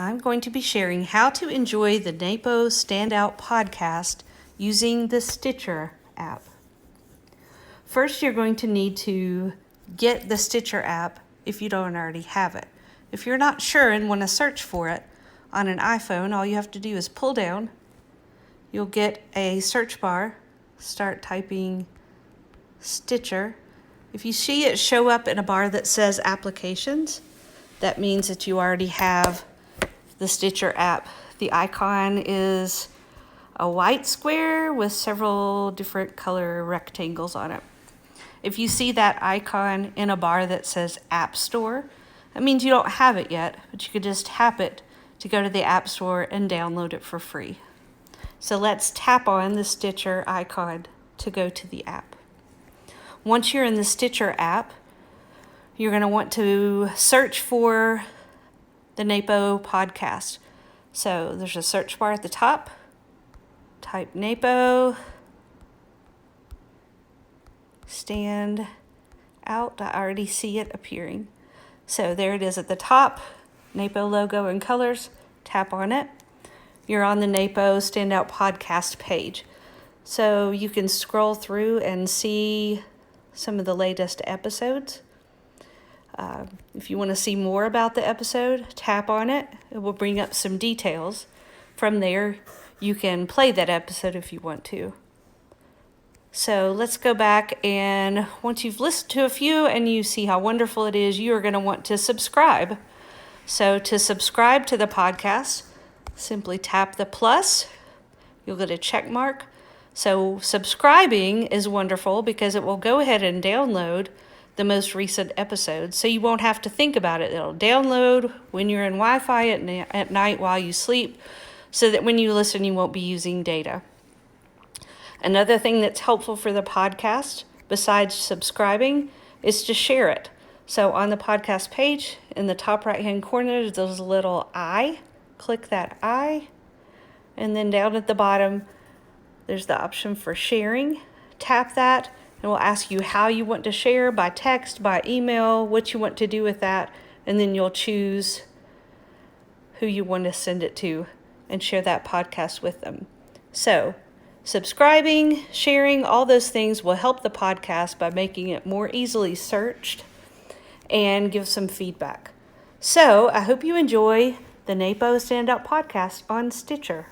I'm going to be sharing how to enjoy the NAPO Standout podcast using the Stitcher app. First, you're going to need to get the Stitcher app if you don't already have it. If you're not sure and want to search for it on an iPhone, all you have to do is pull down. You'll get a search bar. Start typing Stitcher. If you see it show up in a bar that says applications, that means that you already have the Stitcher app. The icon is a white square with several different color rectangles on it. If you see that icon in a bar that says App Store, that means you don't have it yet, but you could just tap it to go to the App Store and download it for free. So let's tap on the Stitcher icon to go to the app. Once you're in the Stitcher app, you're going to want to search for the NAPO podcast. So there's a search bar at the top. Type NAPO Stand Out. I already see it appearing. So there it is at the top. NAPO logo and colors. Tap on it. You're on the NAPO Standout podcast page. So you can scroll through and see some of the latest episodes. If you want to see more about the episode, tap on it. It will bring up some details. From there, you can play that episode if you want to. So let's go back, and once you've listened to a few and you see how wonderful it is, you are going to want to subscribe. So to subscribe to the podcast, simply tap the plus. You'll get a check mark. So subscribing is wonderful because it will go ahead and download the most recent episodes, so you won't have to think about it. It'll download when you're in Wi-Fi at night while you sleep, so that when you listen, you won't be using data. Another thing that's helpful for the podcast, besides subscribing, is to share it. So on the podcast page, in the top right-hand corner, there's a little I. Click that I, and then down at the bottom, there's the option for sharing. Tap that, and we'll ask you how you want to share, by text, by email, what you want to do with that, and then you'll choose who you want to send it to and share that podcast with them. So, subscribing, sharing, all those things will help the podcast by making it more easily searched and give some feedback. So, I hope you enjoy the NAPO Standout podcast on Stitcher.